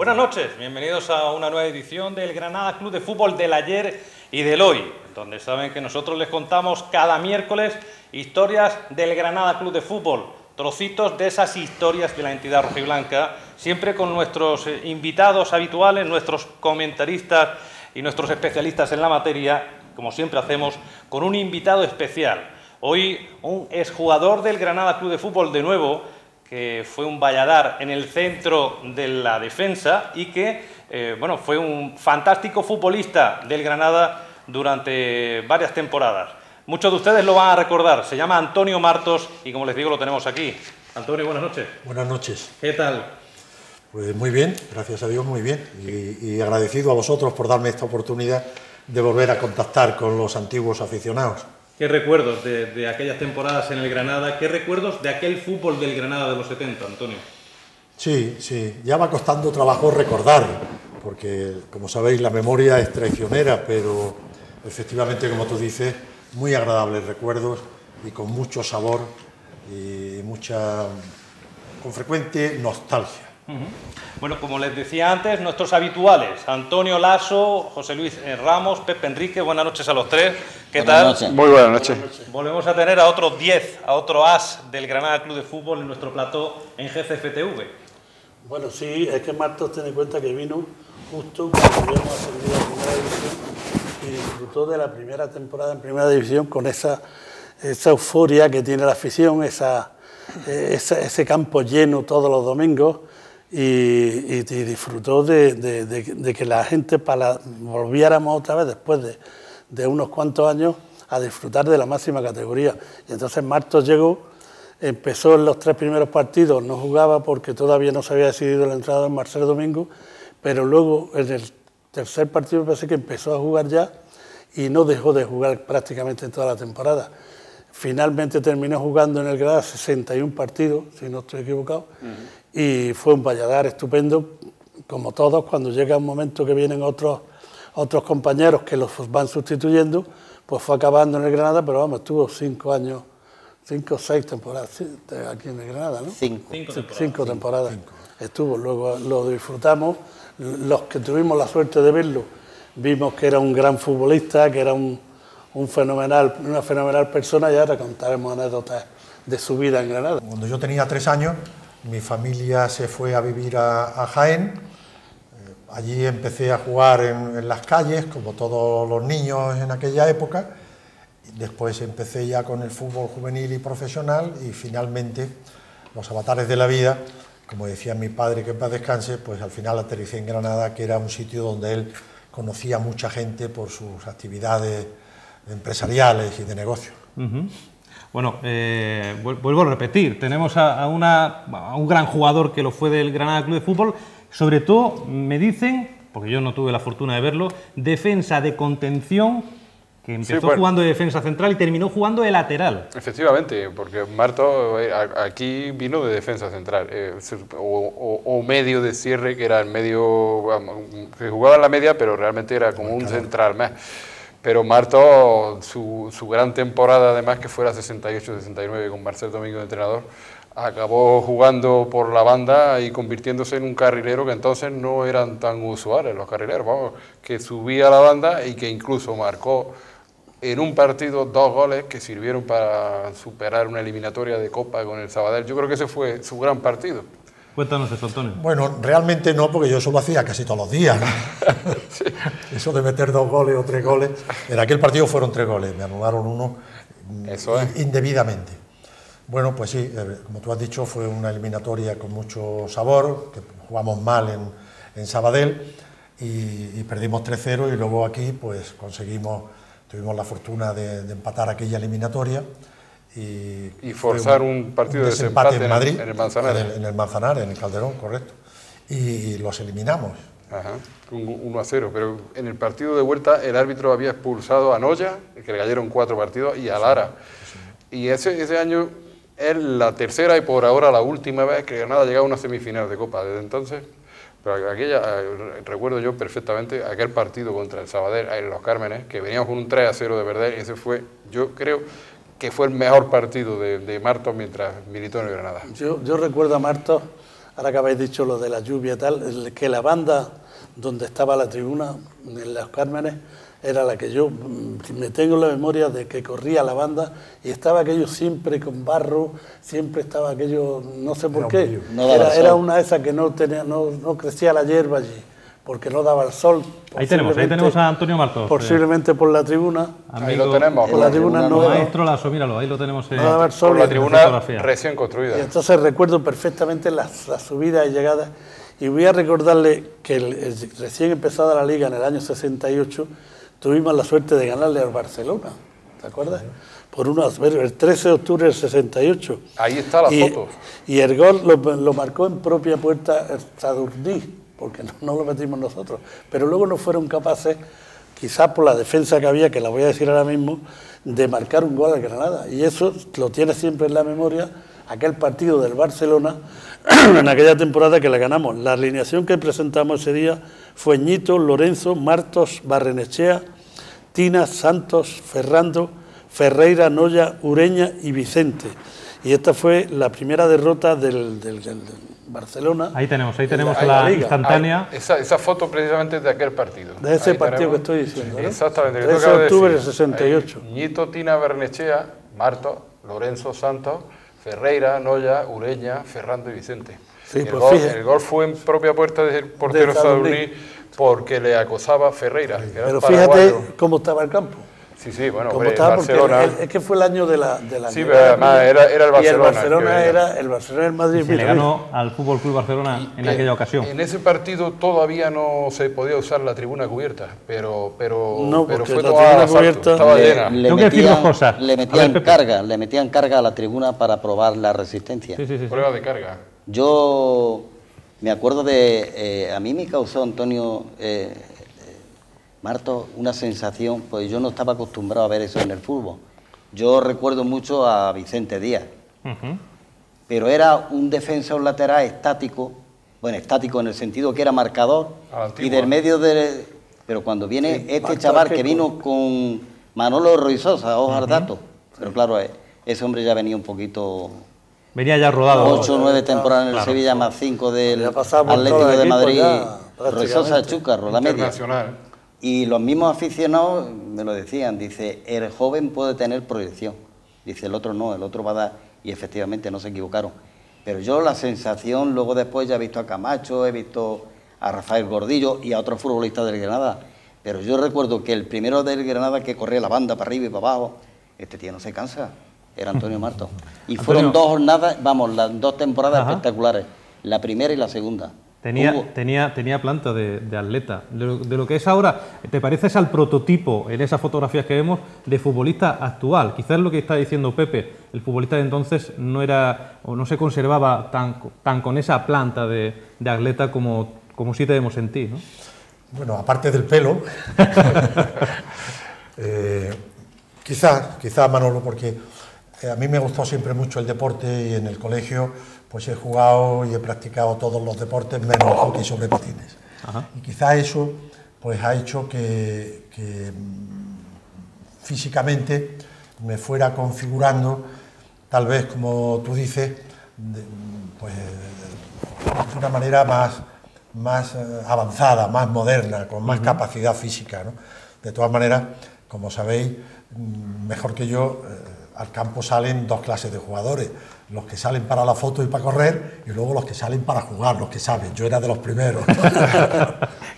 Buenas noches, bienvenidos a una nueva edición del Granada Club de Fútbol del ayer y del hoy, donde saben que nosotros les contamos cada miércoles historias del Granada Club de Fútbol, trocitos de esas historias de la entidad rojiblanca, siempre con nuestros invitados habituales, nuestros comentaristas y nuestros especialistas en la materia, como siempre hacemos, con un invitado especial. Hoy un exjugador del Granada Club de Fútbol de nuevo, que fue un valladar en el centro de la defensa y que fue un fantástico futbolista del Granada durante varias temporadas. Muchos de ustedes lo van a recordar, se llama Antonio Martos y como les digo lo tenemos aquí. Antonio, buenas noches. Buenas noches. ¿Qué tal? Pues muy bien, gracias a Dios muy bien y agradecido a vosotros por darme esta oportunidad de volver a contactar con los antiguos aficionados. ¿Qué recuerdos de aquellas temporadas en el Granada? ¿Qué recuerdos de aquel fútbol del Granada de los 70, Antonio? Sí, ya va costando trabajo recordar, porque como sabéis la memoria es traicionera, pero efectivamente, como tú dices, muy agradables recuerdos y con mucho sabor y con frecuente nostalgia. Bueno, como les decía antes, nuestros habituales, Antonio Lasso, José Luis Ramos, Pepe Enrique, buenas noches a los tres. ¿Qué tal? Noches. Muy buenas noches. Volvemos a tener a otro 10, a otro as del Granada Club de Fútbol en nuestro plató en GCFTV. Bueno, sí, es que Martos tiene en cuenta que vino justo cuando íbamos a ascender a Primera División y disfrutó de la primera temporada en Primera División con esa euforia que tiene la afición, ese campo lleno todos los domingos. Y disfrutó de que la gente volviéramos otra vez después de unos cuantos años a disfrutar de la máxima categoría. Y entonces Martos llegó, empezó en los 3 primeros partidos, no jugaba porque todavía no se había decidido el entrenador Marcel Domingo, pero luego en el tercer partido parece que empezó a jugar ya y no dejó de jugar prácticamente en toda la temporada. Finalmente terminó jugando en el Granada 61 partidos, si no estoy equivocado, y fue un valladar estupendo, como todos, cuando llega un momento que vienen otros compañeros que los van sustituyendo, pues fue acabando en el Granada, pero vamos, estuvo 5 o 6 temporadas aquí en el Granada, ¿no? 5 temporadas. Estuvo, luego lo disfrutamos, los que tuvimos la suerte de verlo, vimos que era un gran futbolista, que era una fenomenal persona, y ahora contaremos anécdotas de su vida en Granada. Cuando yo tenía 3 años, mi familia se fue a vivir a Jaén. Allí empecé a jugar en las calles, como todos los niños en aquella época. Después empecé ya con el fútbol juvenil y profesional y finalmente los avatares de la vida, como decía mi padre, que en paz descanse, pues al final aterricé en Granada, que era un sitio donde él conocía a mucha gente por sus actividades empresariales y de negocio. Bueno, vuelvo a repetir, tenemos a un gran jugador que lo fue del Granada Club de Fútbol, sobre todo me dicen, porque yo no tuve la fortuna de verlo, defensa de contención, que empezó jugando de defensa central y terminó jugando de lateral. Efectivamente, porque Martos aquí vino de defensa central, o medio de cierre, que era el medio, que jugaba en la media, pero realmente era como un central más. Pero Martos, su gran temporada, además que fue la 68-69 con Marcel Domingo de entrenador, acabó jugando por la banda y convirtiéndose en un carrilero que entonces no eran tan usuales los carrileros, vamos, que subía a la banda y que incluso marcó en un partido 2 goles que sirvieron para superar una eliminatoria de Copa con el Sabadell. Yo creo que ese fue su gran partido. Cuéntanos eso, Antonio. Bueno, realmente no, porque yo eso lo hacía casi todos los días, ¿no? Sí. Eso de meter 2 goles o 3 goles. En aquel partido fueron 3 goles, me anularon uno indebidamente. Bueno, pues sí, como tú has dicho, fue una eliminatoria con mucho sabor, que jugamos mal en Sabadell y perdimos 3-0 y luego aquí pues tuvimos la fortuna de empatar aquella eliminatoria. Y forzar un partido de desempate en Madrid, en el Manzanares. En el Manzanares, en el Calderón, correcto. Y los eliminamos. Ajá, 1-0, pero en el partido de vuelta el árbitro había expulsado a Noya, que le cayeron 4 partidos, y a Lara. Y ese año es la tercera y por ahora la última vez que Granada llegaba a una semifinal de Copa. Desde entonces, pero recuerdo yo perfectamente aquel partido contra el Sabadell en Los Cármenes, que veníamos con un 3-0 de perder, y ese fue, yo creo, que fue el mejor partido de Martos mientras militó en el Granada. Yo recuerdo a Martos ahora que habéis dicho lo de la lluvia y tal, que la banda donde estaba la tribuna, en Los Cármenes, era la que yo me tengo en la memoria de que corría la banda y estaba aquello siempre con barro, siempre estaba aquello, no sé por qué, era una de esas que no crecía la hierba allí, porque no daba el sol. Ahí tenemos a Antonio Martos. Posiblemente por la tribuna. Ahí lo tenemos. Por la tribuna no. Maestro Lasso, míralo, ahí lo tenemos. No daba el sol. Por la tribuna recién construida. Y entonces recuerdo perfectamente las subidas y llegadas. Y voy a recordarle que recién empezada la Liga en el año 68, tuvimos la suerte de ganarle al Barcelona, ¿te acuerdas? Por el 13 de octubre del 68. Ahí está la foto. Y el gol lo marcó en propia puerta el Sadurní, porque no lo metimos nosotros. Pero luego no fueron capaces, quizás por la defensa que había, que la voy a decir ahora mismo, de marcar un gol al Granada. Y eso lo tiene siempre en la memoria, aquel partido del Barcelona, en aquella temporada que le ganamos. La alineación que presentamos ese día fue Ñito, Lorenzo, Martos, Barrenechea, Tina, Santos, Ferrando, Ferreira, Noya, Ureña y Vicente. Y esta fue la primera derrota del Barcelona. Ahí tenemos la instantánea. Esa foto precisamente de aquel partido. De ese partido que estoy diciendo, ¿no? Exactamente. 13 de octubre del 68. Ñito, Tina, Barrenechea, Martos, Lorenzo, Santos, Ferreira, Noya, Ureña, Ferrando y Vicente. Sí, el gol fue en propia puerta del portero Sadurní porque le acosaba Ferreira. Pero fíjate cómo estaba el campo. Sí, bueno, como estaba, Barcelona. Es que fue el año de la sí, pero además era el Barcelona. Y el Barcelona era el Madrid. Se le ganó al Fútbol Club Barcelona en aquella ocasión. En ese partido todavía no se podía usar la tribuna cubierta, pero fue toda cubierta. Estaba llena. Le metían carga a la tribuna para probar la resistencia. Sí. Prueba de carga. Yo me acuerdo a mí me causó, Antonio Martos, una sensación, pues yo no estaba acostumbrado a ver eso en el fútbol. Yo recuerdo mucho a Vicente Díaz, pero era un defensor lateral estático, estático en el sentido que era marcador, y del medio de... Pero cuando viene este chaval que vino con Manolo Roizosa, Ojardato, pero claro, ese hombre ya venía un poquito... Venía ya rodado. 8 o 9 temporadas en el Sevilla, más 5 del Atlético de Madrid, Roizosa, Chúcarro, la media. Y los mismos aficionados me lo decían, dice, el joven puede tener proyección, dice, el otro no, el otro va a dar, y efectivamente no se equivocaron. Pero yo la sensación, luego después ya he visto a Camacho, he visto a Rafael Gordillo y a otros futbolistas del Granada, pero yo recuerdo que el primero del Granada que corría la banda para arriba y para abajo, este tío no se cansa, era Antonio Martos. Y fueron 2 jornadas, las 2 temporadas espectaculares, la primera y la segunda. Tenía planta de atleta. De lo que es ahora, ¿te pareces al prototipo en esas fotografías que vemos de futbolista actual? Quizás lo que está diciendo Pepe, el futbolista de entonces no era o no se conservaba tan con esa planta de atleta como sí tenemos en ti, ¿no? Bueno, aparte del pelo, quizás Manolo, porque a mí me gustó siempre mucho el deporte y en el colegio pues he jugado y he practicado todos los deportes menos el hockey sobre patines. Y quizás eso pues ha hecho que físicamente me fuera configurando, tal vez como tú dices, de una manera más avanzada, más moderna, con más capacidad física, ¿no? De todas maneras, como sabéis, mejor que yo, al campo salen 2 clases de jugadores, los que salen para la foto y para correr, y luego los que salen para jugar, los que saben. Yo era de los primeros.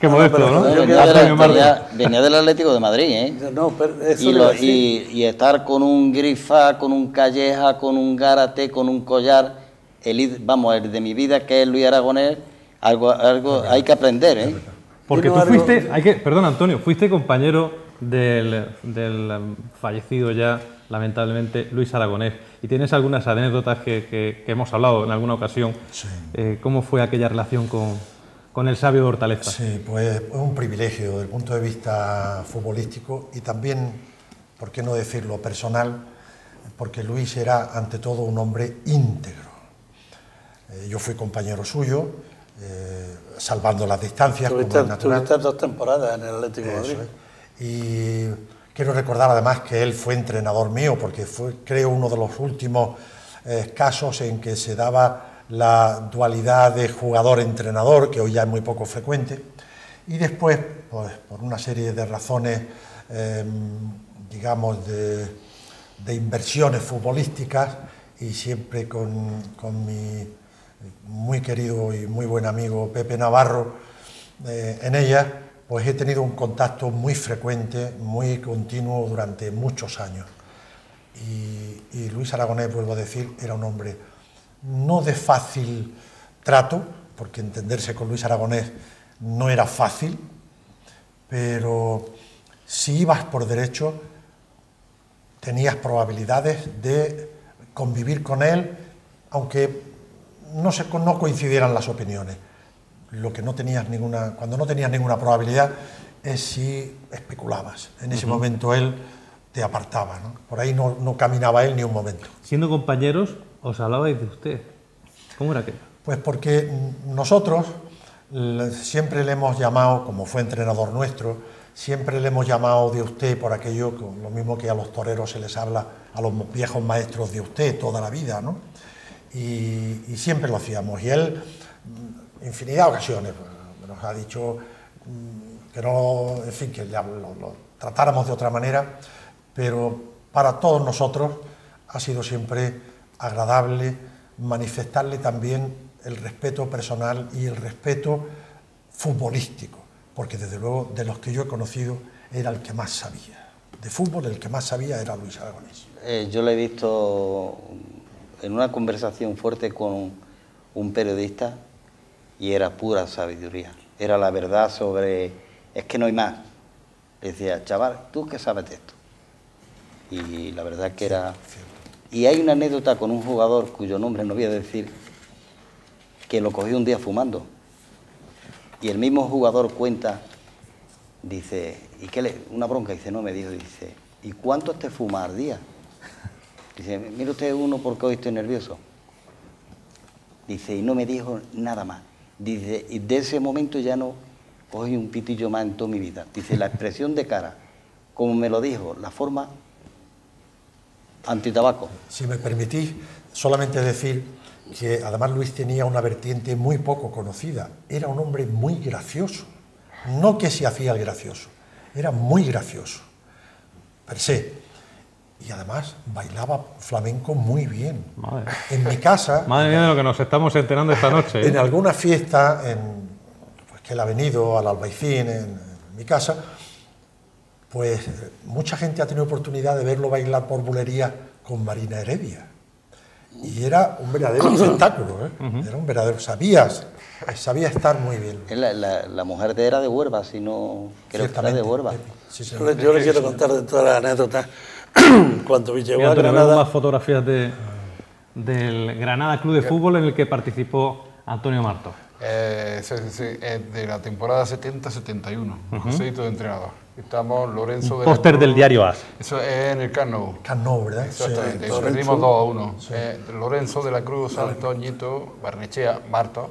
Qué modesto, ¿no? Venía del Atlético de Madrid, ¿eh? No, pero eso y estar con un Grifa, con un Calleja, con un Gárate, con un Collar, el de mi vida, que es Luis Aragonés, algo hay que aprender, ¿eh? Porque tú fuiste, perdón Antonio, fuiste compañero del fallecido ya, lamentablemente, Luis Aragonés, y tienes algunas anécdotas que hemos hablado en alguna ocasión. Sí. ¿Cómo fue aquella relación con el sabio de Hortaleza? Sí, pues es un privilegio desde el punto de vista futbolístico y también, por qué no decirlo, personal, porque Luis era ante todo un hombre íntegro. Yo fui compañero suyo, salvando las distancias. Tuviste 2 temporadas en el Atlético de Madrid. Y quiero recordar además que él fue entrenador mío, porque fue, creo, uno de los últimos casos en que se daba la dualidad de jugador-entrenador, que hoy ya es muy poco frecuente, y después, pues, por una serie de razones, digamos, de inversiones futbolísticas, y siempre con mi muy querido y muy buen amigo Pepe Navarro en ella, pues he tenido un contacto muy frecuente, muy continuo durante muchos años. Y Luis Aragonés, vuelvo a decir, era un hombre no de fácil trato, porque entenderse con Luis Aragonés no era fácil, pero si ibas por derecho tenías probabilidades de convivir con él, aunque no coincidieran las opiniones. Lo que no tenías cuando no tenías ninguna probabilidad es si especulabas. En ese momento él te apartaba, ¿no? Por ahí no caminaba él ni un momento. Siendo compañeros, os hablabais de usted. ¿Cómo era aquello? Pues porque nosotros siempre le hemos llamado, como fue entrenador nuestro, siempre le hemos llamado de usted por aquello, lo mismo que a los toreros se les habla, a los viejos maestros de usted toda la vida, ¿no? Y siempre lo hacíamos. Y él, infinidad de ocasiones, nos ha dicho que no, en fin, que lo tratáramos de otra manera, pero para todos nosotros ha sido siempre agradable manifestarle también el respeto personal y el respeto futbolístico, porque desde luego de los que yo he conocido era el que más sabía. De fútbol el que más sabía era Luis Aragonés. Yo lo he visto en una conversación fuerte con un periodista y era pura sabiduría. Era la verdad sobre... es que no hay más. Le decía, chaval, ¿tú qué sabes de esto? Y la verdad que era... Y hay una anécdota con un jugador cuyo nombre no voy a decir, que lo cogió un día fumando. Y el mismo jugador cuenta, dice, ¿y qué una bronca? Dice, no, me dijo, dice, ¿y cuánto te fuma al día? Dice, mire usted uno porque hoy estoy nervioso. Dice, y no me dijo nada más. Dice, y de ese momento ya no cogí un pitillo más en toda mi vida. Dice, la expresión de cara, como me lo dijo, la forma antitabaco. Si me permitís, solamente decir que además Luis tenía una vertiente muy poco conocida. Era un hombre muy gracioso. No que se hacía el gracioso, era muy gracioso, per se. Y además bailaba flamenco muy bien. Madre. En mi casa... Madre mía de lo que nos estamos enterando esta noche, ¿eh? En alguna fiesta, pues que él ha venido al Albaicín, en mi casa, pues mucha gente ha tenido oportunidad de verlo bailar por bulería con Marina Heredia. Y era un verdadero espectáculo, ¿eh? Era un verdadero... Sabía estar muy bien. La mujer era de Huelva, si no... Creo que era de Huelva. Sí, yo le quiero contar de todas las anécdotas. Cuando llegó a Tenemos Granada... más fotografías del Granada Club de Fútbol en el que participó Antonio Marto. De la temporada 70-71, Joséito de entrenador. Estamos Lorenzo de Póster del diario AS. Eso es en el Camp Nou. Camp Nou, ¿verdad? Exactamente, Sí. perdimos 2-1. Sí. Lorenzo de la Cruz, Santos, Ñito, Barnechea, Marto,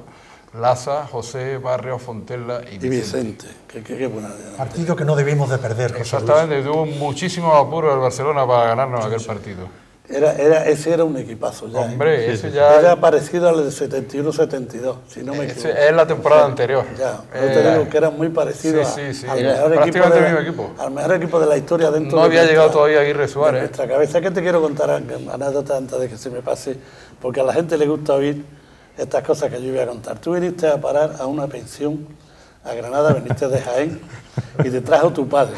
Laza, José, Barrio, Fontella y Vicente. Qué buena idea. Partido que no debimos de perder, José Exactamente, tuvo muchísimos apuros el Barcelona para ganarnos aquel partido. Ese era un equipazo ya. Hombre, ese ya... Era parecido al de 71-72, si no me equivoco. Es la temporada anterior. Ya, te digo que era muy parecido al mejor equipo de la historia dentro no de había llegado todavía Aguirre Suárez. De nuestra cabeza. Que te quiero contar anécdotas antes de que se me pase, porque a la gente le gusta oír estas cosas que yo voy a contar. Tú viniste a parar a una pensión a Granada, viniste de Jaén y te trajo tu padre.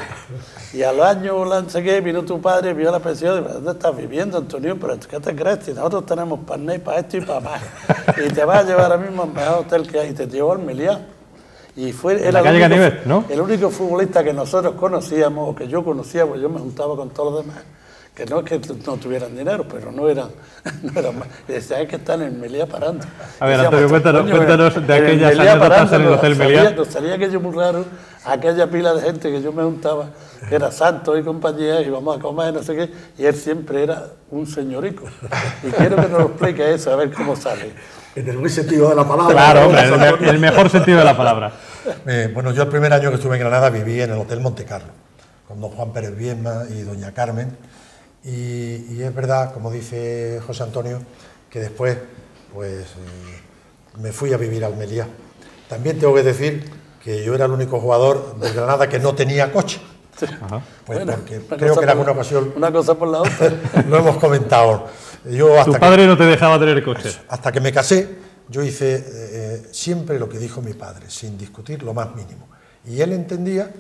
Y a los años, no sé qué, vino tu padre, vio la pensión y dijo, ¿dónde estás viviendo, Antonio? ¿Pero qué te crees? Si nosotros tenemos partner para esto y para más. Y te vas a llevar ahora mismo al mejor hotel que hay. Y te llevó al Meliá. Y era el único futbolista que nosotros conocíamos, o que yo conocía, porque yo me juntaba con todos los demás, que no es que no tuvieran dinero, pero no eran más. Y decía, es que están en Meliá parando. A ver, Antonio, cuéntanos de aquellas anécdotas en el Hotel Meliá. Nos salía aquello muy raro, aquella pila de gente que yo me juntaba, que era Santos y compañía, y íbamos a comer, no sé qué, y él siempre era un señorico. Y quiero que nos lo explique eso, a ver cómo sale. En el buen sentido de la palabra. Claro, hombre, el mejor sentido de la palabra. Bueno, yo el primer año que estuve en Granada viví en el Hotel Monte Carlo, con don Juan Pérez Viesma y doña Carmen. Y es verdad, como dice José Antonio, que después pues me fui a vivir a Almería. También tengo que decir que yo era el único jugador del Granada que no tenía coche. Pues bueno, porque creo que en alguna ocasión... Una cosa por la otra. Lo hemos comentado. Tu padre no te dejaba tener coche. Hasta que me casé, yo hice siempre lo que dijo mi padre, sin discutir lo más mínimo. Y él entendía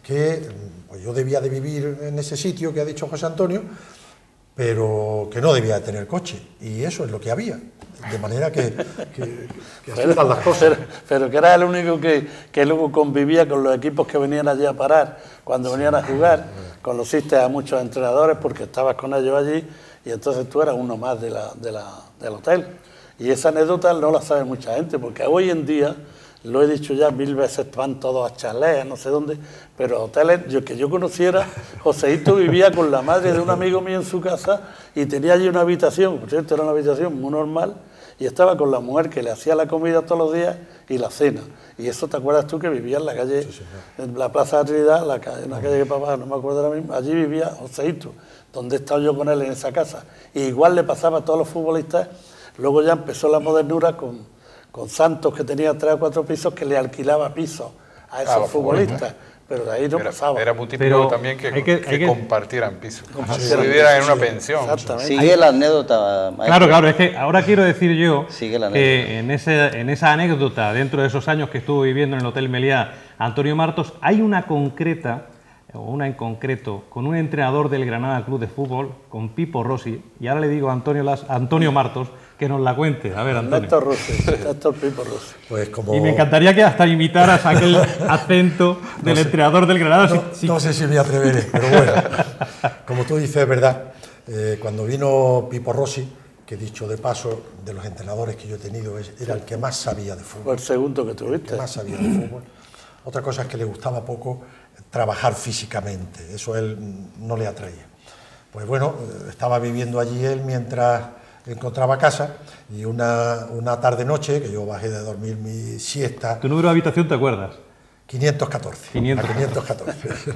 que pues, yo debía de vivir en ese sitio que ha dicho José Antonio, pero que no debía de tener coche. Y eso es lo que había. De manera que así están las cosas. Pero que era el único que luego convivía con los equipos que venían allí a parar, cuando venían a jugar. Conociste a muchos entrenadores porque estabas con ellos allí y entonces tú eras uno más del hotel. Y esa anécdota no la sabe mucha gente, porque hoy en día, lo he dicho ya 1000 veces, van todos a chalés, no sé dónde, pero hoteles, que yo conociera, Joséito vivía con la madre de un amigo mío en su casa y tenía allí una habitación, por cierto, era una habitación muy normal, y estaba con la mujer que le hacía la comida todos los días y la cena. Y eso te acuerdas tú que vivía en la calle, sí, en la Plaza de Trinidad, en la calle de papá, no me acuerdo ahora mismo, allí vivía Joséito, donde he estado yo con él en esa casa. Y igual le pasaba a todos los futbolistas. Luego ya empezó la modernura con Santos, que tenía 3 o 4 pisos, que le alquilaba pisos a esos futbolistas. Pero de ahí no pasaba. Era muy típico también que compartieran pisos, que vivieran en una pensión. Exactamente. Sigue la anécdota, maestro. Claro, es que ahora quiero decir yo que en esa anécdota, dentro de esos años que estuvo viviendo en el Hotel Meliá Antonio Martos, hay una concreta, o una en concreto, con un entrenador del Granada Club de Fútbol, con Pipo Rossi, y ahora le digo a Antonio Martos que nos la cuente. A ver, Antonio. Néstor Pipo Rossi. Pues como... Y me encantaría que hasta imitaras aquel acento del entrenador del Granada. No sé si me atreveré, pero bueno, como tú dices, es verdad. Cuando vino Pipo Rossi, que dicho de paso, de los entrenadores que yo he tenido, era el que más sabía de fútbol. Fue el segundo que tuviste. El que más sabía de fútbol. Otra cosa es que le gustaba poco trabajar físicamente, eso a él no le atraía. Pues bueno, estaba viviendo allí él mientras encontraba casa, y una tarde-noche, que yo bajé de dormir mi siesta... ¿Tu número de habitación te acuerdas? 514. 514.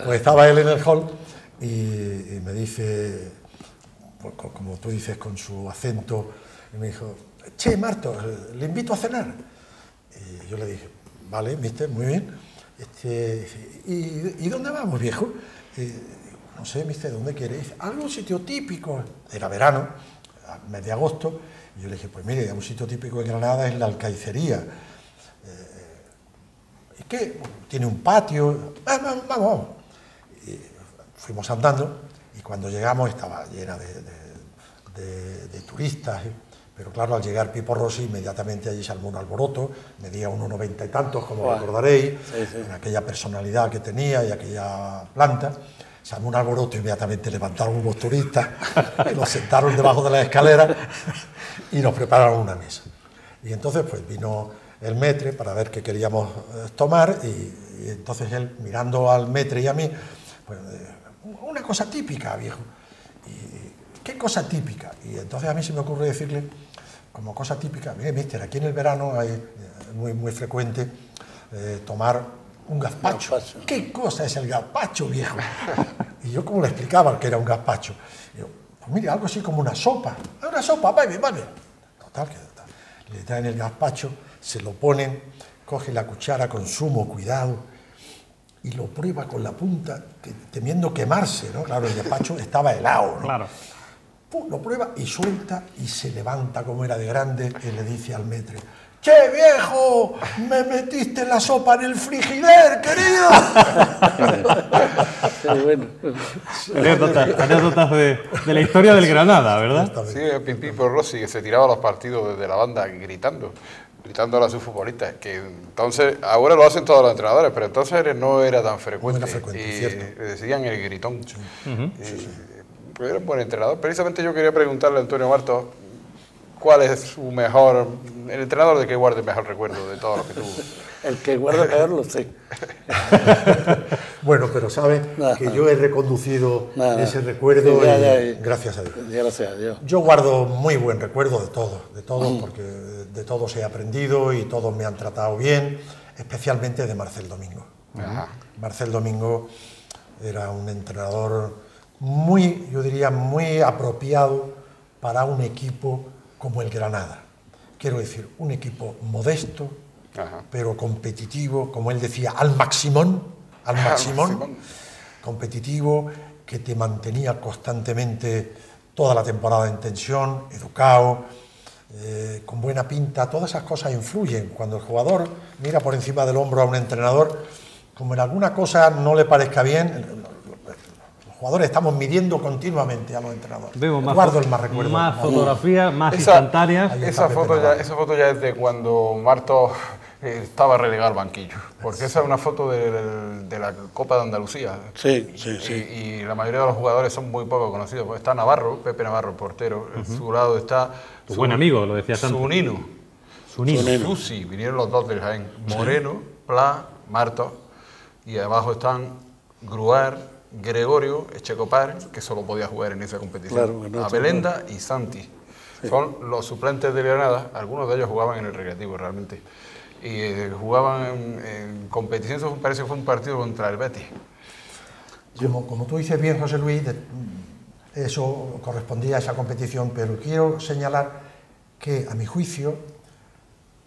Pues estaba él en el hall y me dice, pues, como tú dices, con su acento, y me dijo, che, Martos, le invito a cenar. Y yo le dije, vale, mister, muy bien. ¿Y dónde vamos, viejo? No sé, mister, ¿dónde quiere? Dice, algún sitio típico. Era verano, a mes de agosto, y yo le dije, pues mire, un sitio típico en Granada es la Alcaicería. ¿Y qué? Tiene un patio. Vamos. Y fuimos andando, y cuando llegamos estaba llena de turistas, pero claro, al llegar Pipo Rossi, inmediatamente allí se armó un alboroto, medía 1,90 y tantos, como recordaréis, en aquella personalidad que tenía y aquella planta. Se armó un alboroto, inmediatamente levantaron unos turistas, y los sentaron debajo de la escalera y nos prepararon una mesa. Y entonces pues vino el maître para ver qué queríamos tomar, y entonces él, mirando al maître y a mí, pues, una cosa típica, viejo. ¿Y qué cosa típica? Y entonces a mí se me ocurre decirle, como cosa típica, mire, mister, aquí en el verano hay muy frecuente tomar un gazpacho. ¿Qué cosa es el gazpacho, viejo? Y yo como le explicaba que era un gazpacho. Y yo, pues mire, algo así como una sopa. Una sopa, vale. Total, le traen el gazpacho, se lo ponen, coge la cuchara con sumo cuidado y lo prueba con la punta, temiendo quemarse, ¿no? Claro, el gazpacho estaba helado, ¿no? Claro. Pum, lo prueba y suelta y se levanta como era de grande y le dice al maître, ¡che, viejo! ¡Me metiste la sopa en el frigider, querido! Anécdotas de la historia del Granada, ¿verdad? Sí, Pipo Rossi, que se tiraba los partidos desde la banda gritándole a sus futbolistas, que entonces, ahora lo hacen todos los entrenadores, pero entonces no era tan frecuente, y le decían el gritón. Sí. Pues era un buen entrenador. Precisamente yo quería preguntarle a Antonio Martos, ¿cuál es su mejor, el entrenador de que guarde el mejor recuerdo de todo lo que tuvo? El que guarda peor lo sé. Bueno, pero sabes que yo he reconducido ese recuerdo, gracias a Dios. Gracias a Dios. Yo guardo muy buen recuerdo de todos, porque de todos he aprendido y todos me han tratado bien, especialmente de Marcel Domingo. Marcel Domingo era un entrenador muy, yo diría, muy apropiado para un equipo como el Granada. Quiero decir, un equipo modesto, pero competitivo, como él decía, al maximón, competitivo, que te mantenía constantemente toda la temporada en tensión, educado, con buena pinta. Todas esas cosas influyen. Cuando el jugador mira por encima del hombro a un entrenador, como en alguna cosa no le parezca bien, los jugadores estamos midiendo continuamente a los entrenadores. Vemos más, recuerdo. Más fotografías, más instantáneas. Esa foto ya es de cuando Martos estaba relegado al banquillo, porque esa es una foto de la Copa de Andalucía. Sí. Y la mayoría de los jugadores son muy poco conocidos. Pues está Navarro, Pepe Navarro, el portero. A su lado está Tu buen amigo, lo decías antes. Zunino. Susi, vinieron los dos del Jaén. Moreno, Pla, Martos. Y abajo están Gruar, Gregorio, Echecopar, que solo podía jugar en esa competición. Claro, Abelenda y Santi. Sí. Son los suplentes de Granada. Algunos de ellos jugaban en el Recreativo realmente. Y jugaban en competición. Eso parece que fue un partido contra el Betis. Como tú dices bien, José Luis, eso correspondía a esa competición, pero quiero señalar que, a mi juicio,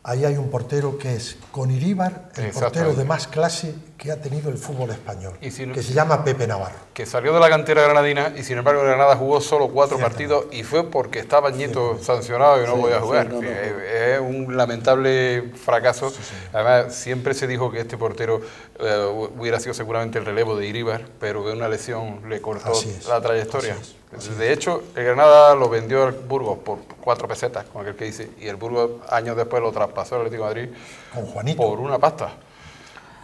ahí hay un portero que es, con Iríbar, el portero de más clase que ha tenido el fútbol español, que se llama Pepe Navarro. Que salió de la cantera granadina y sin embargo Granada jugó solo 4 partidos y fue porque estaba Ñito sancionado y no podía jugar. Es un lamentable fracaso. Además, siempre se dijo que este portero hubiera sido seguramente el relevo de Iríbar, pero que una lesión le cortó la trayectoria. De hecho, el Granada lo vendió al Burgos por 4 pesetas, con aquel que dice, y el Burgos años después lo traspasó al Atlético de Madrid con Juanito por una pasta.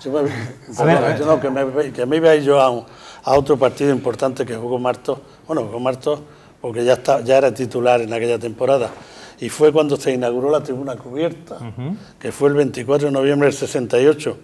Que me iba yo a otro partido importante que jugó Martos. Bueno, jugó Martos porque ya era titular en aquella temporada. Y fue cuando se inauguró la tribuna cubierta, que fue el 24 de noviembre del 68.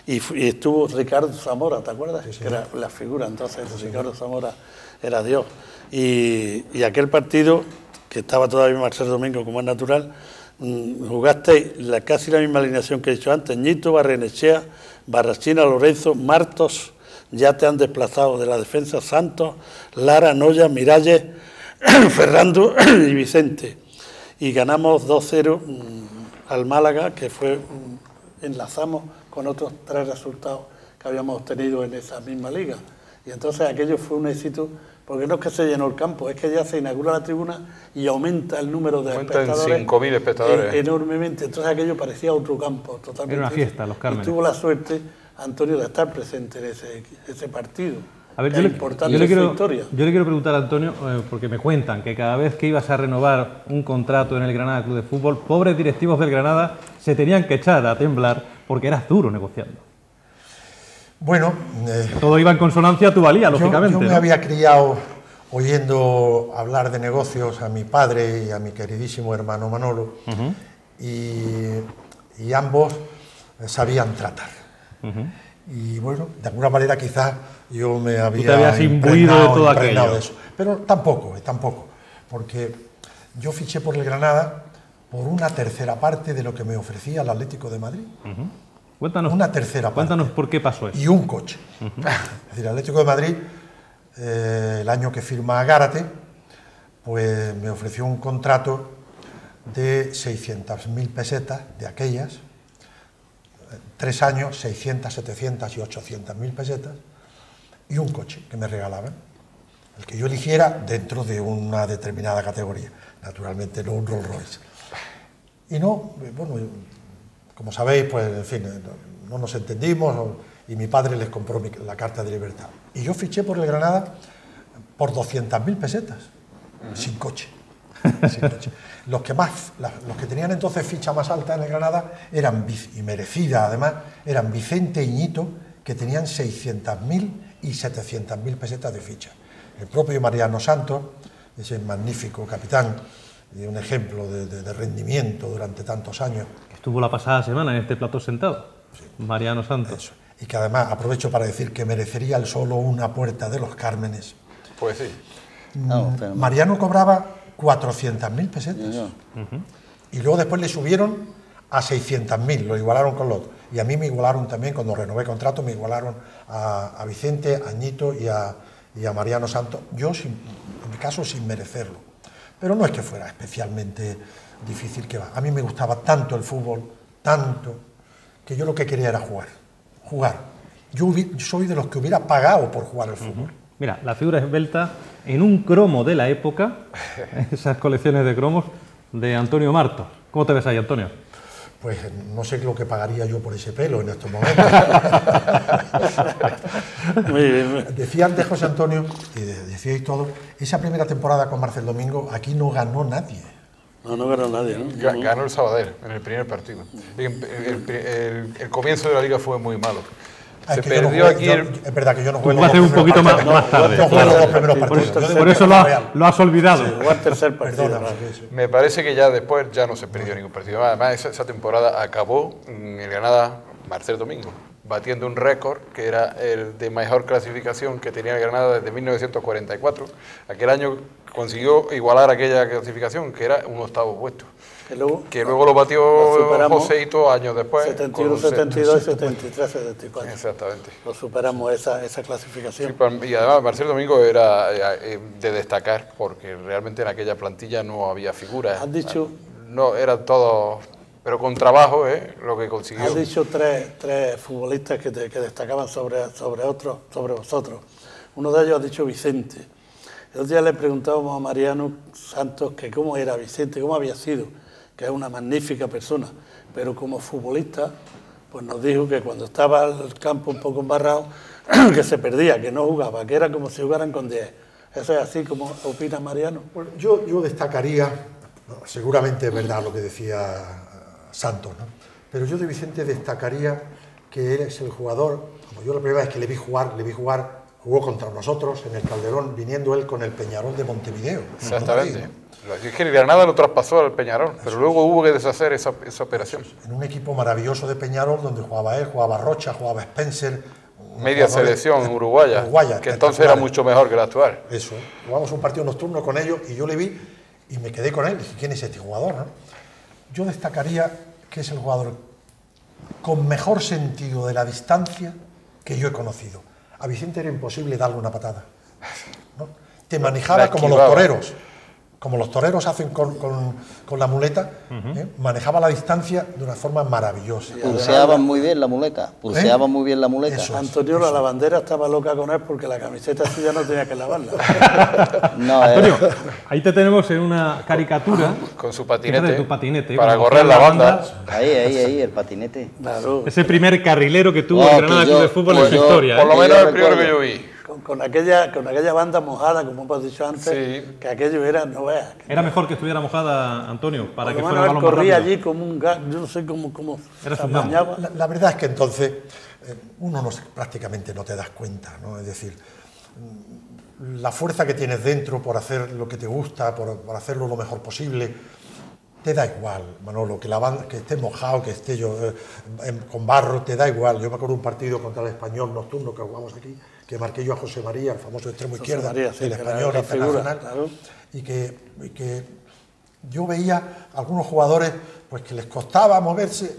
Y estuvo Ricardo Zamora, ¿te acuerdas? Sí. Que era la figura, entonces Ricardo Zamora era Dios. Y aquel partido, que estaba todavía Marcelo Domingo, como es natural, jugasteis casi la misma alineación que he dicho antes: Ñito, Barrenechea, Barrachina, Lorenzo, Martos. Ya te han desplazado de la defensa Santos, Lara, Noya, Miralles, Ferrando y Vicente. Y ganamos 2-0 al Málaga, que fue, enlazamos con otros 3 resultados que habíamos obtenido en esa misma liga. Y entonces aquello fue un éxito, porque no es que se llenó el campo, es que ya se inaugura la tribuna y aumenta el número de espectadores. 5.000 espectadores. Enormemente. Entonces aquello parecía otro campo totalmente. Era una fiesta, Los Cármenes. Y tuvo la suerte, Antonio, de estar presente en ese partido. A ver, yo le quiero preguntar a Antonio, porque me cuentan que cada vez que ibas a renovar un contrato en el Granada Club de Fútbol, pobres directivos del Granada se tenían que echar a temblar porque eras duro negociando. Bueno, todo iba en consonancia a tu valía, lógicamente. Yo me había criado oyendo hablar de negocios a mi padre y a mi queridísimo hermano Manolo, y ambos sabían tratar. Y bueno, de alguna manera quizás yo me había imbuido de todo aquello. De eso. Pero tampoco, porque yo fiché por el Granada por una tercera parte de lo que me ofrecía el Atlético de Madrid. Cuéntanos, una tercera parte. Cuéntanos por qué pasó eso. Y un coche. Es decir, el Atlético de Madrid, el año que firma Gárate, pues me ofreció un contrato de 600.000 pesetas de aquellas, 3 años, 600, 700 y 800.000 pesetas, y un coche que me regalaban, el que yo eligiera dentro de una determinada categoría, naturalmente no un Rolls Royce. Y no, bueno, como sabéis, pues en fin, no nos entendimos, y mi padre les compró la carta de libertad. Y yo fiché por el Granada por 200.000 pesetas, sin coche. Los que tenían entonces ficha más alta en el Granada eran, y merecida además, eran Vicente y Ñito, que tenían 600.000 y 700.000 pesetas de ficha. El propio Mariano Santos, ese magnífico capitán y un ejemplo de rendimiento durante tantos años. Estuvo la pasada semana en este plató sentado, Mariano Santos. Eso. Y que además aprovecho para decir que merecería el solo una puerta de Los Cármenes. Pues sí. Mariano cobraba 400.000 pesetas. Y luego después le subieron a 600.000, lo igualaron con los otros. Y a mí me igualaron también, cuando renové contrato, me igualaron a Vicente, a Ñito y a Mariano Santos. Yo, en mi caso, sin merecerlo. pero no es que fuera especialmente difícil, que va. A mí me gustaba tanto el fútbol, tanto, que yo lo que quería era jugar. Yo soy de los que hubiera pagado por jugar al fútbol. Mira, la figura esbelta en un cromo de la época, esas colecciones de cromos de Antonio Martos. ¿Cómo te ves ahí, Antonio? Pues no sé lo que pagaría yo por ese pelo en estos momentos. Muy bien. Decía antes José Antonio, y decíais todo, esa primera temporada con Marcel Domingo, aquí no ganó nadie. No ganó nadie, ¿no? Ganó el Sabadell en el primer partido. El comienzo de la liga fue muy malo. Se perdió aquí. Es verdad que yo no jugué. Tú vas a un poquito más tarde. No jugué los dos primeros partidos. Por eso lo has olvidado. Jugó el tercer partido. Me parece que ya después ya no se perdió ningún partido. Además, esa temporada acabó en el Granada Marcel Domingo, batiendo un récord que era el de mejor clasificación que tenía el Granada desde 1944. Aquel año consiguió igualar aquella clasificación, que era un 8º puesto. Que luego lo batió Joseito años después. 71, 72, 73, 74. Exactamente. Lo superamos esa clasificación. Sí, y además Marcel Domingo era de destacar, porque realmente en aquella plantilla no había figuras. Has dicho... No, eran todos... Pero con trabajo, lo que consiguió. Has dicho tres futbolistas que destacaban sobre vosotros. Uno de ellos ha dicho Vicente. El otro día le preguntábamos a Mariano Santos que cómo era Vicente, cómo había sido, que es una magnífica persona, pero como futbolista, pues nos dijo que cuando estaba el campo un poco embarrado, que se perdía, que no jugaba, que era como si jugaran con 10. ¿Eso es así como opina Mariano? Bueno, yo destacaría, seguramente es verdad lo que decía Santos, ¿no? Pero yo de Vicente destacaría que él es el jugador, como yo la primera vez que le vi jugar, jugó contra nosotros en el Calderón, viniendo él con el Peñarol de Montevideo. Exactamente. Es que el Granada lo traspasó al Peñarol, pero luego hubo que deshacer esa operación. En un equipo maravilloso de Peñarol, donde jugaba él, jugaba Rocha, jugaba Spencer. Media selección uruguaya, que entonces era mucho mejor que la actual. Eso, jugamos un partido nocturno con ellos y yo le vi y me quedé con él. Dije, ¿quién es este jugador, no? Yo destacaría que es el jugador con mejor sentido de la distancia que yo he conocido. A Vicente era imposible darle una patada, ¿no? Te manejaba como los toreros. Como los toreros hacen con la muleta, manejaba la distancia de una forma maravillosa. Pulseaban muy bien la muleta, muy bien la muleta. Eso, Antonio, la lavandera estaba loca con él porque la camiseta suya no tenía que lavarla. No, Antonio, ahí te tenemos en una caricatura. Con su patinete. Tu patinete para correr la banda. Ahí, el patinete. Claro. Ese primer carrilero que tuvo el Granada Club de Fútbol en su historia. Por lo menos el primero que yo vi. Con aquella banda mojada, como hemos dicho antes, sí. Que aquello era, no veas. Era mejor que estuviera mojada, Antonio, para que fuera el balón corría allí como un gas, yo no sé cómo se bañaba. La verdad es que entonces uno prácticamente no te das cuenta, ¿no? Es decir, la fuerza que tienes dentro por hacer lo que te gusta, por hacerlo lo mejor posible, te da igual, Manolo, que esté mojado, que esté yo con barro, te da igual. Yo me acuerdo de un partido contra el Español nocturno que jugamos aquí, que marqué yo a José María, el famoso extremo izquierda del Español internacional, claro. y que yo veía a algunos jugadores pues que les costaba moverse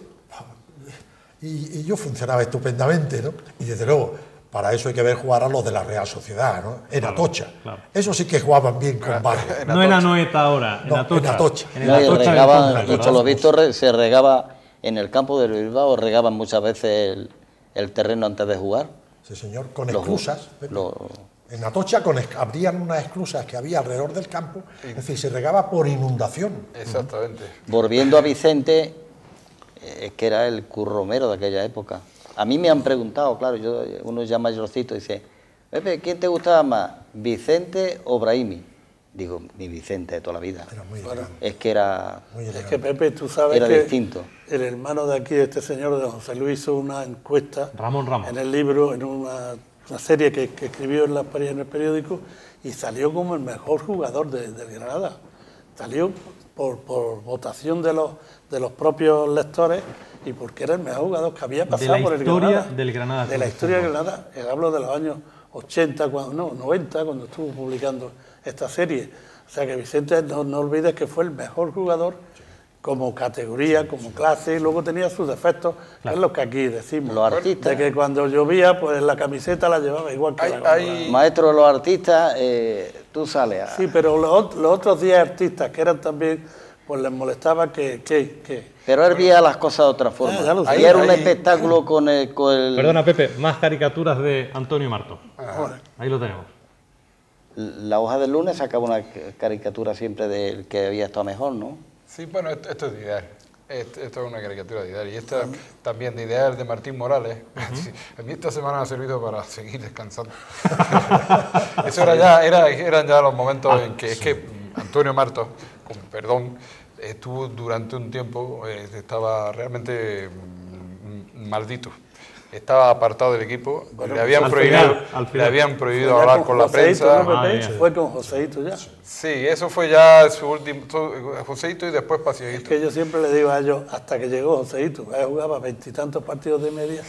y yo funcionaba estupendamente, ¿no? Y desde luego, para eso hay que ver jugar a los de la Real Sociedad, ¿no? En Atocha. Claro. Eso sí que jugaban bien con barro. No en Anoeta ahora, en Atocha. Y por lo visto se regaba en el campo de Bilbao, regaban muchas veces el terreno antes de jugar. Sí, señor, con esclusas. En Atocha abrían unas esclusas que había alrededor del campo, es decir, se regaba por inundación. Exactamente. Volviendo a Vicente, que era el curromero de aquella época. A mí me han preguntado, claro, uno ya mayorcito, dice, Pepe, ¿quién te gustaba más, Vicente o Brahimi? Digo, mi Vicente de toda la vida. Era muy es que era... Es que Pepe, tú sabes era que distinto. El hermano de aquí, de este señor, de José Luis, hizo una encuesta Ramón. En el libro, en una serie que escribió en el periódico, y salió como el mejor jugador del Granada. Salió por votación de los propios lectores y porque era el mejor jugador que había pasado por el Granada. Del Granada. De la historia del Granada. Hablo de los años 80, 90, cuando estuvo publicando esta serie. O sea que Vicente, no olvides que fue el mejor jugador como categoría, como clase, y luego tenía sus defectos, que es lo que aquí decimos. Los artistas. De que cuando llovía, pues la camiseta la llevaba igual que la gorra. Maestro de los artistas, tú sales a... Sí, pero los otros 10 artistas, que eran también, pues les molestaba que... Pero él veía las cosas de otra forma. Ahí era un espectáculo con el... Perdona, Pepe, más caricaturas de Antonio Marto. Ahí lo tenemos. La hoja del lunes sacaba una caricatura siempre del que había estado mejor, ¿no? Sí, bueno, esto es de Ideal. Esto es una caricatura de Ideal. Y esta también de Ideal de Martín Morales. A mí esta semana me ha servido para seguir descansando. Eso eran ya los momentos en que es que Antonio Marto, con perdón, estuvo durante un tiempo, estaba realmente maldito. Estaba apartado del equipo, bueno, le habían prohibido hablar con la prensa. Fue con Joséito ya. Sí, eso fue ya su último, Joséito y después Paciaguito. Es que yo siempre le digo a ellos, hasta que llegó Joséito, él jugaba 20 y tantos partidos de media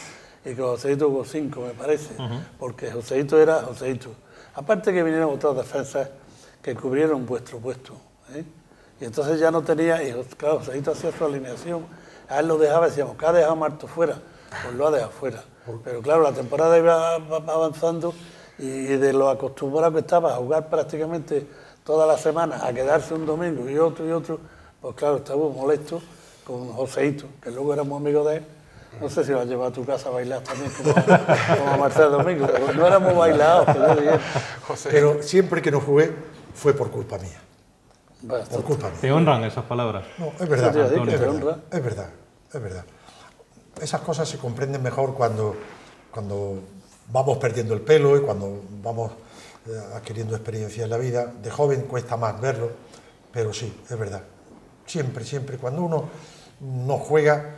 y con Joséito jugó 5, me parece, porque Joséito era Joséito. Aparte que vinieron otras defensas que cubrieron vuestro puesto, y entonces ya no tenía, y claro, Joséito hacía su alineación, a él lo dejaba, decíamos, que ha dejado a Marto fuera. Pues lo ha dejado fuera. Pero claro, la temporada iba avanzando y de lo acostumbrado que estaba a jugar prácticamente toda la semana, a quedarse un domingo y otro, pues claro, estaba molesto con Joséito, que luego éramos amigos de él. No sé si lo has llevado a tu casa a bailar también como a Marcelo Domingo, pero no éramos bailados, que yo diría. Pero siempre que no jugué fue por culpa mía. Por culpa mía. ¿Te honran esas palabras? No, es verdad, es verdad. Esas cosas se comprenden mejor cuando vamos perdiendo el pelo y cuando vamos adquiriendo experiencia en la vida. De joven cuesta más verlo, pero sí, es verdad. Siempre, cuando uno no juega,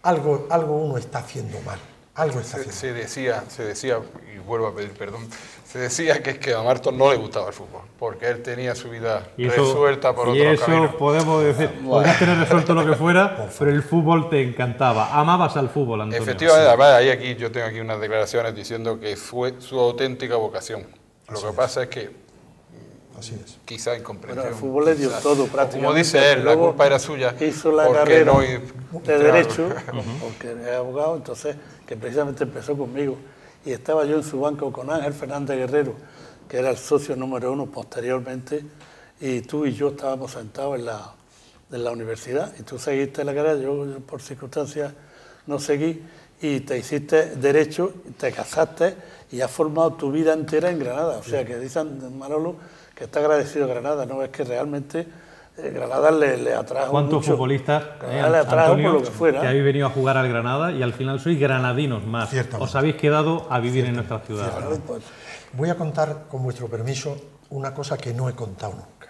algo uno está haciendo mal. Algo está haciendo mal. Se decía, y vuelvo a pedir perdón, se decía que es que a Marto no le gustaba el fútbol, porque él tenía su vida resuelta por otros caminos. Y eso podemos decir, podías tener resuelto lo que fuera, pero el fútbol te encantaba. Amabas al fútbol, Antonio. Efectivamente, además, yo tengo aquí unas declaraciones diciendo que fue su auténtica vocación. Lo que pasa es que quizá incomprensión. Pero el fútbol le dio todo prácticamente. Como dice él, la culpa era suya. Hizo la carrera de Derecho, porque era abogado, entonces, que precisamente empezó conmigo. Y estaba yo en su banco con Ángel Fernández Guerrero, que era el socio número 1 posteriormente, y tú y yo estábamos sentados en la universidad, y tú seguiste la carrera, yo por circunstancias no seguí, y te hiciste Derecho, te casaste, y has formado tu vida entera en Granada. O sea, que dicen Manolo que está agradecido a Granada, no es que realmente Granada le atrajo ¿Cuántos mucho. futbolistas, le atrajo Antonio, por lo que fuera, que habéis venido a jugar al Granada y al final sois granadinos más? Os habéis quedado a vivir en nuestra ciudad. Pues, voy a contar, con vuestro permiso, una cosa que no he contado nunca.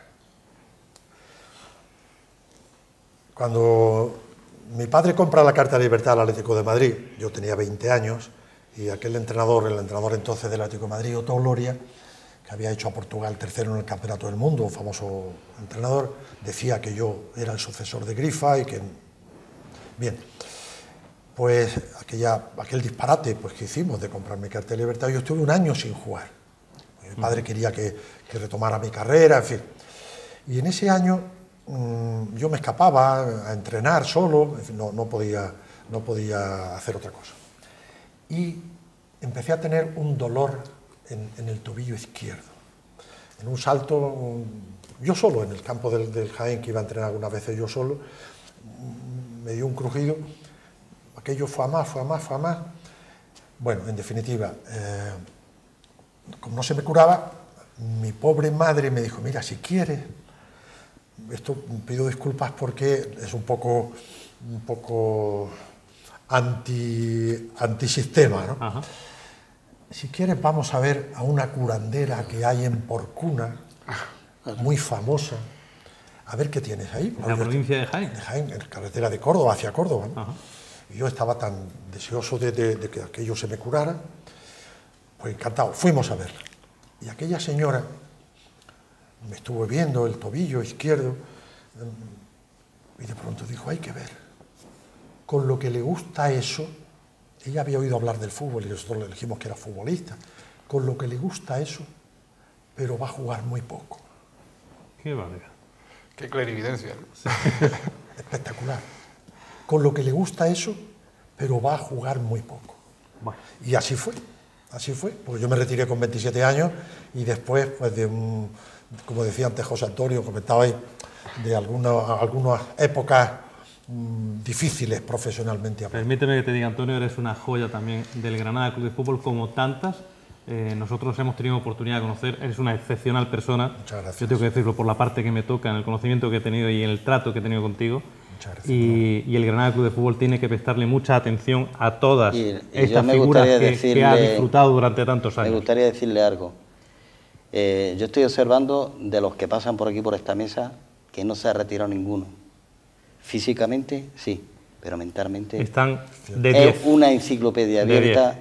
Cuando mi padre compra la Carta de Libertad al Atlético de Madrid, yo tenía 20 años, y aquel entrenador, el entrenador entonces del Atlético de Madrid, Otto Gloria, que había hecho a Portugal tercero en el Campeonato del Mundo, un famoso entrenador, decía que yo era el sucesor de Grifa y que... Bien, pues aquel disparate pues, que hicimos de comprar mi Carta de Libertad, yo estuve un año sin jugar. Mi padre quería que retomara mi carrera, en fin. Y en ese año yo me escapaba a entrenar solo, en fin, no podía hacer otra cosa. Y empecé a tener un dolor en el tobillo izquierdo. En un salto, yo solo, en el campo del Jaén, que iba a entrenar algunas veces yo solo, me dio un crujido, aquello fue a más. Bueno, en definitiva, como no se me curaba, mi pobre madre me dijo, mira, si quieres, esto pido disculpas porque es un poco antisistema, ¿no? Ajá. Si quieres vamos a ver a una curandera que hay en Porcuna, muy famosa, a ver qué tienes ahí. ¿En la provincia de Jaén? De Jaén, en la carretera de Córdoba, hacia Córdoba, ¿no? Y yo estaba tan deseoso de que aquello se me curara, pues encantado, fuimos a verla. Y aquella señora me estuvo viendo el tobillo izquierdo y de pronto dijo, hay que ver, con lo que le gusta eso. Ella había oído hablar del fútbol y nosotros le dijimos que era futbolista. Con lo que le gusta eso, pero va a jugar muy poco. Qué barbaridad. Qué clarividencia. Y espectacular. Con lo que le gusta eso, pero va a jugar muy poco. Bueno. Y así fue, porque yo me retiré con 27 años y después, pues como decía antes José Antonio, comentabais de algunas épocas difíciles profesionalmente hablando. Permíteme que te diga, Antonio, eres una joya también del Granada Club de Fútbol, como tantas. Nosotros hemos tenido oportunidad de conocer, eres una excepcional persona. Muchas gracias. Yo tengo que decirlo por la parte que me toca, en el conocimiento que he tenido y en el trato que he tenido contigo. Muchas gracias. Y el Granada Club de Fútbol tiene que prestarle mucha atención a todas estas figuras que ha disfrutado durante tantos años. Me gustaría decirle algo. Yo estoy observando de los que pasan por aquí, por esta mesa, que no se ha retirado ninguno. Físicamente, sí, pero mentalmente están de 10. Es una enciclopedia abierta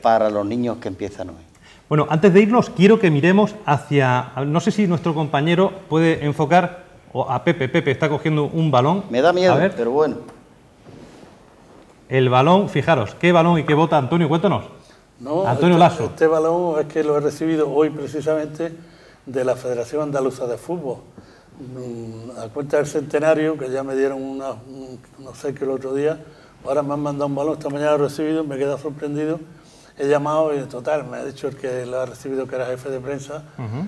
para los niños que empiezan hoy. Bueno, antes de irnos, quiero que miremos hacia... No sé si nuestro compañero puede enfocar a Pepe. Pepe está cogiendo un balón. Me da miedo, pero bueno. El balón, fijaros, ¿qué balón y qué bota, Antonio? Cuéntanos. No, Antonio Lasso. Este balón es que lo he recibido hoy precisamente de la Federación Andaluza de Fútbol. A cuenta del centenario, que ya me dieron no sé qué el otro día, ahora me han mandado un balón, esta mañana lo he recibido, me he quedado sorprendido, he llamado y en total me ha dicho el que lo ha recibido, que era jefe de prensa,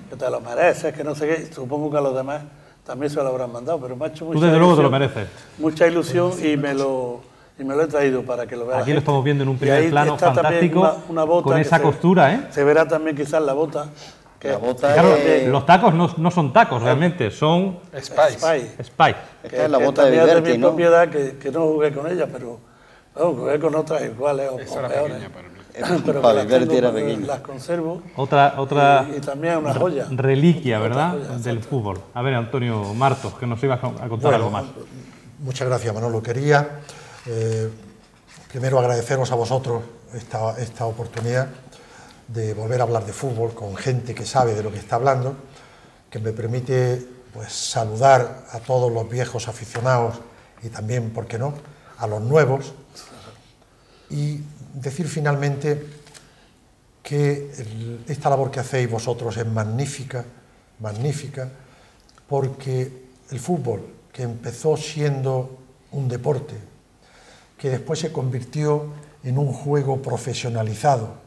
que te lo mereces, que no sé qué, supongo que a los demás también se lo habrán mandado, pero me ha hecho mucha ilusión. Tú desde luego te lo mereces. Mucha ilusión y me lo he traído para que lo vean. Aquí lo estamos viendo en un primer plano fantástico, una bota con esa costura, ¿eh? Se verá también quizás la bota. Claro, los tacos no son tacos realmente, son Spice. Esta es la bota de Viverti, ¿no? Propiedad que no jugué con ella, pero jugué con otras iguales o peores. Pero para Viverti era pequeña. Las conservo. Otra y también una joya. Reliquia, ¿verdad? Del fútbol. A ver, Antonio Martos, que nos ibas a contar algo más. Muchas gracias, Manolo. Quería primero agradeceros a vosotros esta oportunidad de volver a hablar de fútbol con gente que sabe de lo que está hablando, que me permite pues saludar a todos los viejos aficionados y también, ¿por qué no?, a los nuevos, y decir finalmente que esta labor que hacéis vosotros es magnífica, porque el fútbol, que empezó siendo un deporte, que después se convirtió en un juego profesionalizado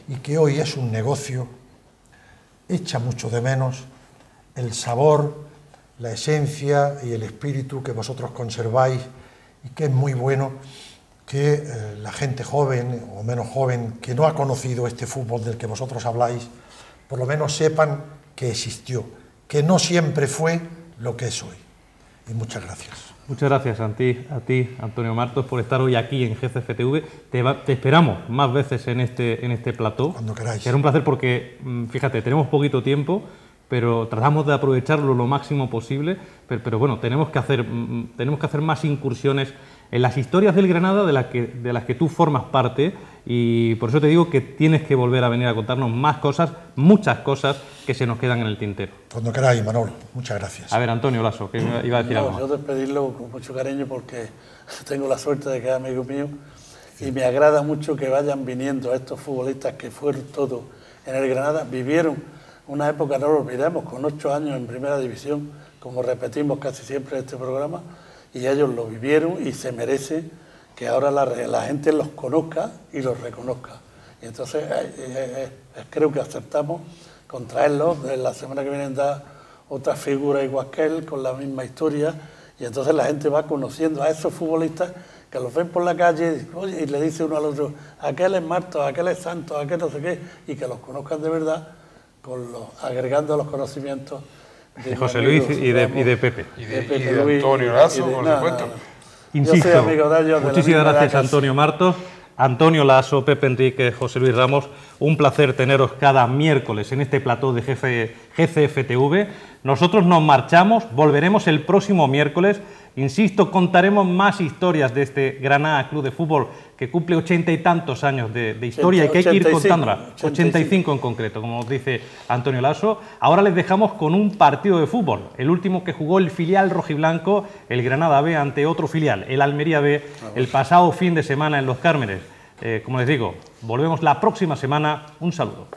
y que hoy es un negocio, echa mucho de menos el sabor, la esencia y el espíritu que vosotros conserváis, y que es muy bueno que la gente joven o menos joven que no ha conocido este fútbol del que vosotros habláis, por lo menos sepan que existió, que no siempre fue lo que es hoy. Y muchas gracias. Muchas gracias a ti, Antonio Martos, por estar hoy aquí en GCFTV. Te esperamos más veces en este plató. Cuando queráis. Será un placer porque, fíjate, tenemos poquito tiempo, pero tratamos de aprovecharlo lo máximo posible. Pero bueno, tenemos que hacer más incursiones en las historias del Granada de las que tú formas parte, y por eso te digo que tienes que volver a venir a contarnos más cosas, muchas cosas que se nos quedan en el tintero. Cuando queráis, Manolo. Muchas gracias. A ver, Antonio Lasso, que iba a decir algo más. Yo despedirlo con mucho cariño porque tengo la suerte de que es amigo mío y me agrada mucho que vayan viniendo estos futbolistas que fueron todos en el Granada, vivieron una época, no lo olvidemos, con 8 años en primera división, como repetimos casi siempre en este programa, y ellos lo vivieron y se merece que ahora la gente los conozca y los reconozca. Y entonces creo que acertamos con traerlos. La semana que viene da otra figura igual que él, con la misma historia, y entonces la gente va conociendo a esos futbolistas que los ven por la calle y le dice uno al otro, aquel es Martos, aquel es Santos, aquel no sé qué, y que los conozcan de verdad, agregando los conocimientos de José Luis y de Pepe. Y de Antonio Lasso, por supuesto. Insisto, muchísimas gracias, Antonio Martos, Antonio Lasso, Pepe Enrique, José Luis Ramos. Un placer teneros cada miércoles en este plató de GCFTV. Nosotros nos marchamos, volveremos el próximo miércoles. Insisto, contaremos más historias de este Granada Club de Fútbol que cumple 80 y tantos años de historia y que hay que ir contándola. 85 en concreto, como nos dice Antonio Lasso. Ahora les dejamos con un partido de fútbol, el último que jugó el filial rojiblanco, el Granada B, ante otro filial, el Almería B, el pasado fin de semana en Los Cármenes. Como les digo, volvemos la próxima semana. Un saludo.